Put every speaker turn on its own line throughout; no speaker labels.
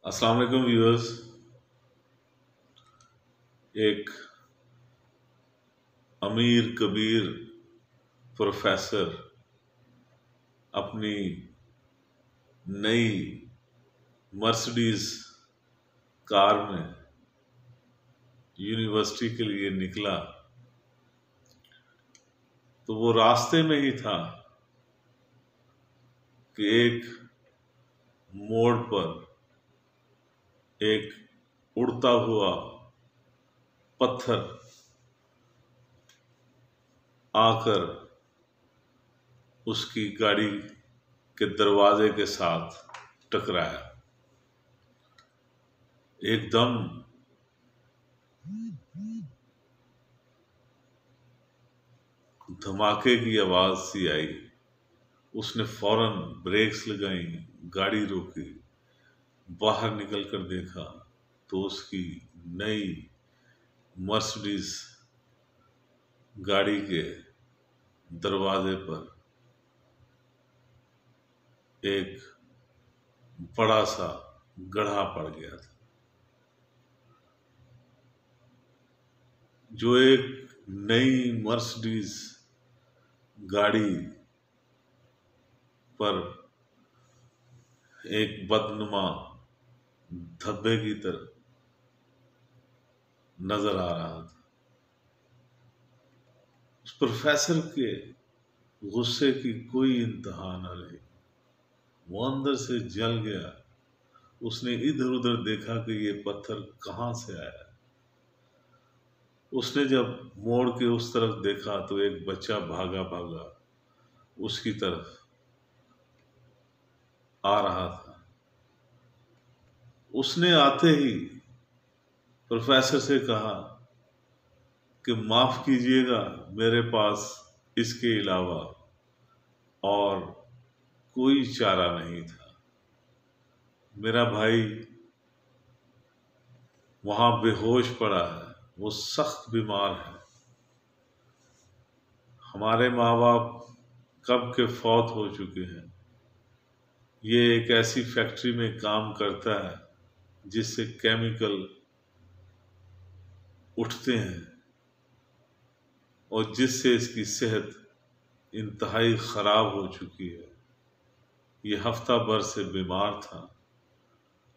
अस्सलाम वालेकुम व्यूअर्स। एक अमीर कबीर प्रोफेसर अपनी नई मर्सिडीज कार में यूनिवर्सिटी के लिए निकला तो वो रास्ते में ही था कि एक मोड़ पर एक उड़ता हुआ पत्थर आकर उसकी गाड़ी के दरवाजे के साथ टकराया। एकदम धमाके की आवाज सी आई। उसने फौरन ब्रेक्स लगाई, गाड़ी रोकी, बाहर निकलकर देखा तो उसकी नई मर्सिडीज गाड़ी के दरवाजे पर एक बड़ा सा गड्ढा पड़ गया था। जो एक नई मर्सिडीज गाड़ी पर एक बदनुमा धब्बे की तरह नजर आ रहा था। उस प्रोफेसर के गुस्से की कोई इंतहा न रही। वो अंदर से जल गया। उसने इधर उधर देखा कि ये पत्थर कहाँ से आया। उसने जब मोड़ के उस तरफ देखा तो एक बच्चा भागा भागा उसकी तरफ आ रहा था। उसने आते ही प्रोफेसर से कहा कि माफ कीजिएगा, मेरे पास इसके अलावा और कोई चारा नहीं था। मेरा भाई वहां बेहोश पड़ा है, वो सख्त बीमार है। हमारे माँ बाप कब के फौत हो चुके हैं। ये एक ऐसी फैक्ट्री में काम करता है जिससे केमिकल उठते हैं और जिससे इसकी सेहत इंतहाई खराब हो चुकी है। ये हफ्ता भर से बीमार था।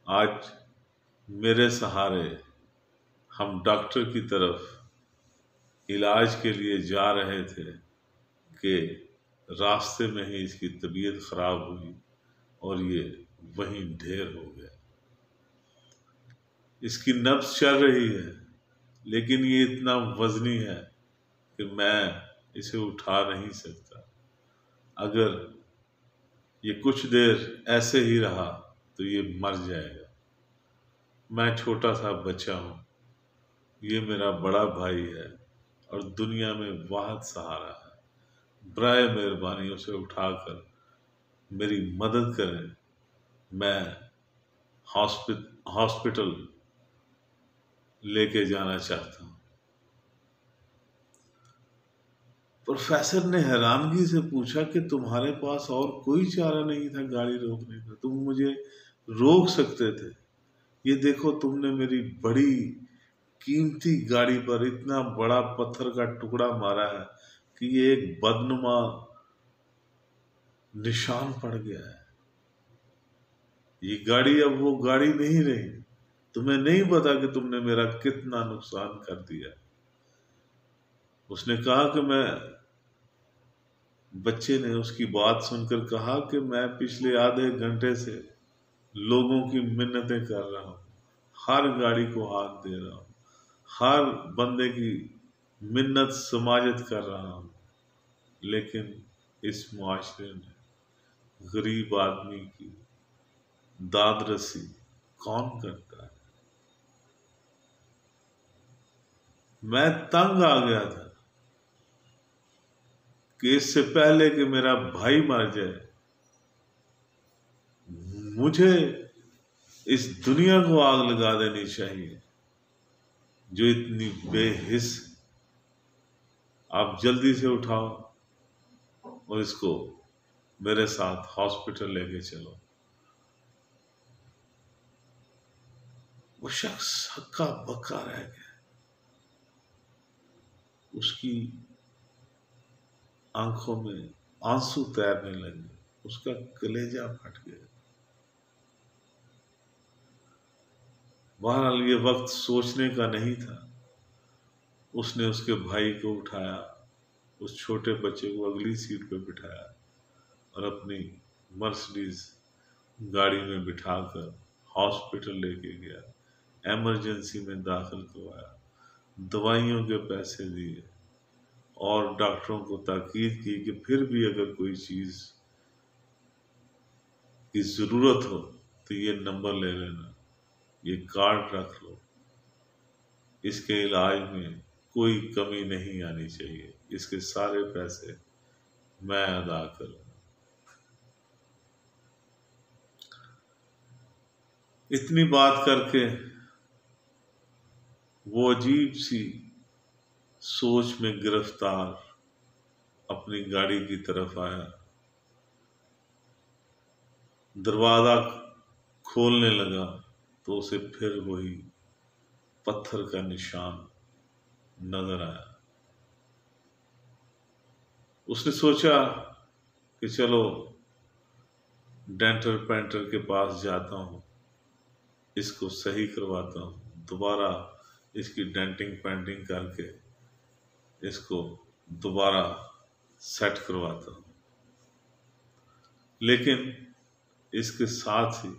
आज मेरे सहारे हम डॉक्टर की तरफ इलाज के लिए जा रहे थे कि रास्ते में ही इसकी तबीयत खराब हुई और ये वहीं ढेर हो गया। इसकी नब्ज चल रही है लेकिन ये इतना वजनी है कि मैं इसे उठा नहीं सकता। अगर ये कुछ देर ऐसे ही रहा तो ये मर जाएगा। मैं छोटा सा बच्चा हूँ, ये मेरा बड़ा भाई है और दुनिया में वाहिद सहारा है। बराए मेहरबानी उसे उठाकर मेरी मदद करें। मैं हॉस्पिटल लेके जाना चाहता हूँ। प्रोफेसर ने हैरानगी से पूछा कि तुम्हारे पास और कोई चारा नहीं था गाड़ी रोकने का? तुम मुझे रोक सकते थे। ये देखो, तुमने मेरी बड़ी कीमती गाड़ी पर इतना बड़ा पत्थर का टुकड़ा मारा है कि ये एक बदनुमा निशान पड़ गया है। ये गाड़ी अब वो गाड़ी नहीं रही। तुम्हें नहीं पता कि तुमने मेरा कितना नुकसान कर दिया। उसने कहा कि बच्चे ने उसकी बात सुनकर कहा कि मैं पिछले आधे घंटे से लोगों की मिन्नतें कर रहा हूँ, हर गाड़ी को हाथ दे रहा हूँ, हर बंदे की मिन्नत समाजत कर रहा हूँ, लेकिन इस मुआशरे में गरीब आदमी की दाद रसी कौन करता है। मैं तंग आ गया था कि इससे पहले कि मेरा भाई मर जाए, मुझे इस दुनिया को आग लगा देनी चाहिए जो इतनी बेहिस। आप जल्दी से उठाओ और इसको मेरे साथ हॉस्पिटल लेके चलो। वो शख्स हक्का बक्का रह गया। उसकी आंखों में आंसू तैरने लगे, उसका कलेजा फट गया। बहरहाल ये वक्त सोचने का नहीं था। उसने उसके भाई को उठाया, उस छोटे बच्चे को अगली सीट पर बिठाया और अपनी मर्सिडीज गाड़ी में बिठाकर हॉस्पिटल लेके गया। इमरजेंसी में दाखिल करवाया, दवाइयों के पैसे दिए और डॉक्टरों को ताकीद की कि फिर भी अगर कोई चीज़ की ज़रूरत हो तो ये नंबर ले लेना, ये कार्ड रख लो, इसके इलाज में कोई कमी नहीं आनी चाहिए, इसके सारे पैसे मैं अदा करूँ। इतनी बात करके वो अजीब सी सोच में गिरफ्तार अपनी गाड़ी की तरफ आया। दरवाजा खोलने लगा तो उसे फिर वही पत्थर का निशान नजर आया। उसने सोचा कि चलो डेंटल पेंटर के पास जाता हूँ, इसको सही करवाता हूँ, दोबारा इसकी डेंटिंग पेंटिंग करके इसको दोबारा सेट करवाता हूँ। लेकिन इसके साथ ही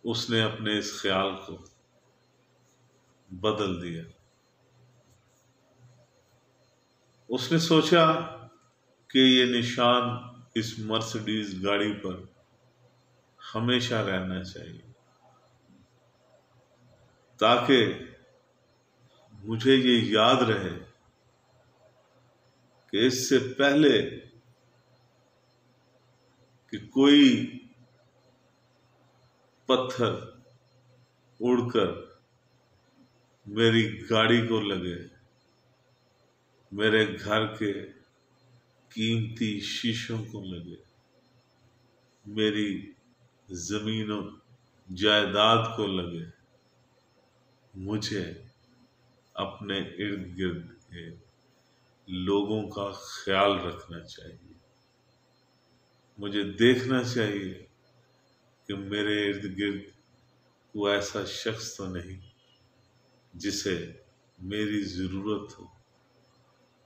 उसने अपने इस ख्याल को बदल दिया। उसने सोचा कि ये निशान इस मर्सिडीज गाड़ी पर हमेशा रहना चाहिए, ताकि मुझे ये याद रहे कि इससे पहले कि कोई पत्थर उड़कर मेरी गाड़ी को लगे, मेरे घर के कीमती शीशों को लगे, मेरी जमीनों जायदाद को लगे, मुझे अपने इर्द गिर्द के लोगों का ख्याल रखना चाहिए। मुझे देखना चाहिए कि मेरे इर्द गिर्द कोई ऐसा शख्स तो नहीं जिसे मेरी ज़रूरत हो,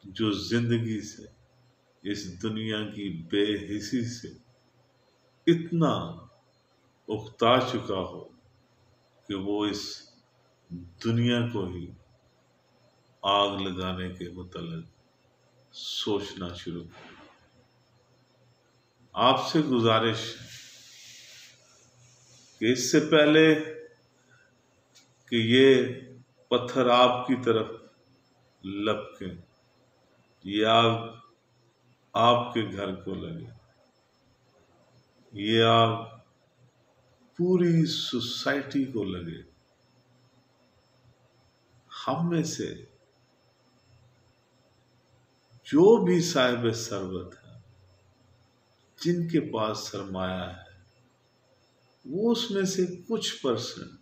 जो जिंदगी से, इस दुनिया की बेहिसी से इतना उकता चुका हो कि वो इस दुनिया को ही आग लगाने के मुतल्लिक़ सोचना शुरू कर। आपसे गुजारिश कि इससे पहले कि ये पत्थर आपकी तरफ लपके, ये आग आपके घर को लगे, ये आग पूरी सोसाइटी को लगे, हम में से जो भी साहिब सरवत है, जिनके पास सरमाया है, वो उसमें से कुछ परसेंट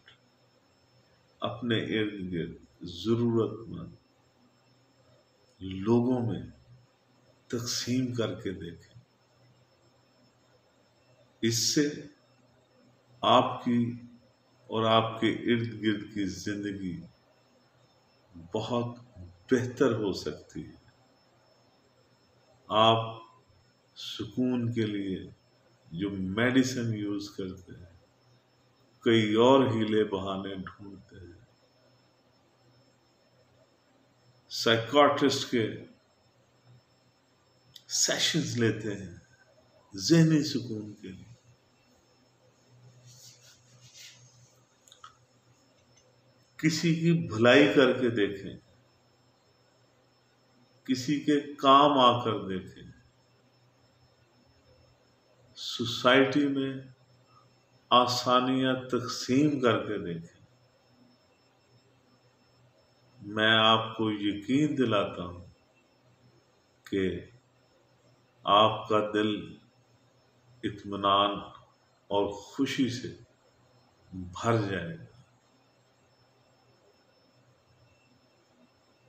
अपने इर्द गिर्द जरूरतमंद लोगों में तकसीम करके देखें। इससे आपकी और आपके इर्द गिर्द की जिंदगी बहुत बेहतर हो सकती है। आप सुकून के लिए जो मेडिसिन यूज करते हैं, कई और हीले बहाने ढूंढते हैं, साइकोट्रिस्ट के सेशंस लेते हैं ज़हनी सुकून के लिए, किसी की भलाई करके देखें, किसी के काम आकर देखें, सोसाइटी में आसानियां तकसीम करके देखें। मैं आपको यकीन दिलाता हूं कि आपका दिल इत्मीनान और खुशी से भर जाएगा।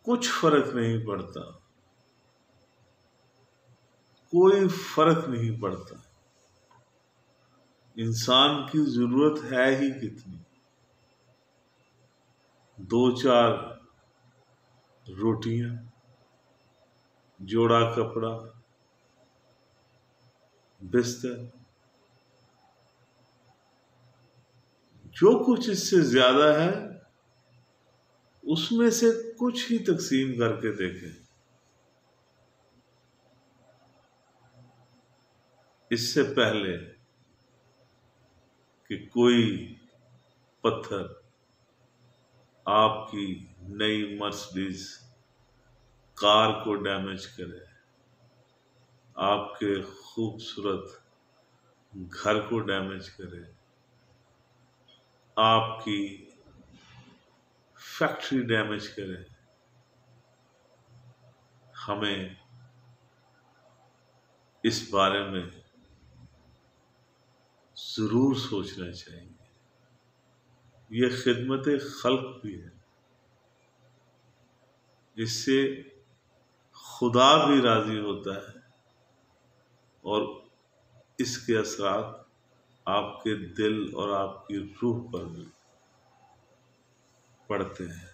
कुछ फर्क नहीं पड़ता, कोई फर्क नहीं पड़ता। इंसान की जरूरत है ही कितनी? 2-4 रोटियां, जोड़ा कपड़ा, बिस्तर। जो कुछ इससे ज्यादा है उसमें से कुछ ही तकसीम करके देखें। इससे पहले कि कोई पत्थर आपकी नई मर्सिडीज कार को डैमेज करे, आपके खूबसूरत घर को डैमेज करे, आपकी फैक्ट्री डैमेज करे, हमें इस बारे में जरूर सोचना चाहिए। यह खिदमत खल्क भी है, इससे खुदा भी राजी होता है और इसके असरात आपके दिल और आपकी रूह पर भी पड़ते हैं।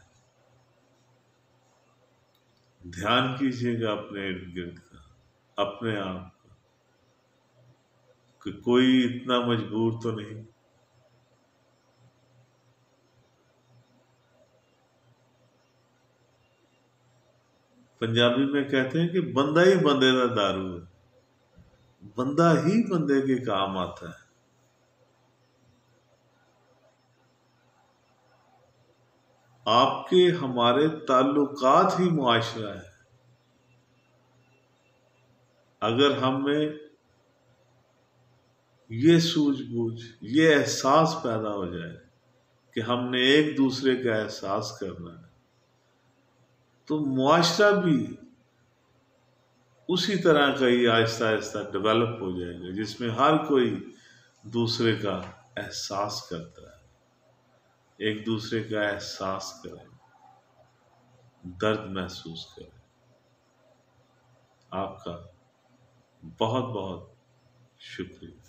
ध्यान कीजिएगा अपने इर्द गिर्द का, अपने आप का, कि कोई इतना मजबूर तो नहीं। पंजाबी में कहते हैं कि बंदा ही बंदे का दारू है, बंदा ही बंदे के काम आता है। आपके हमारे ताल्लुकात ही मुआशरा है। अगर हमें ये सूझबूझ, ये एहसास पैदा हो जाए कि हमने एक दूसरे का एहसास करना है, तो मुआशरा भी उसी तरह का ही आहिस्ता आहिस्ता डेवलप हो जाएगा, जिसमें हर कोई दूसरे का एहसास करता है, एक दूसरे का एहसास करे, दर्द महसूस करे। आपका बहुत बहुत शुक्रिया।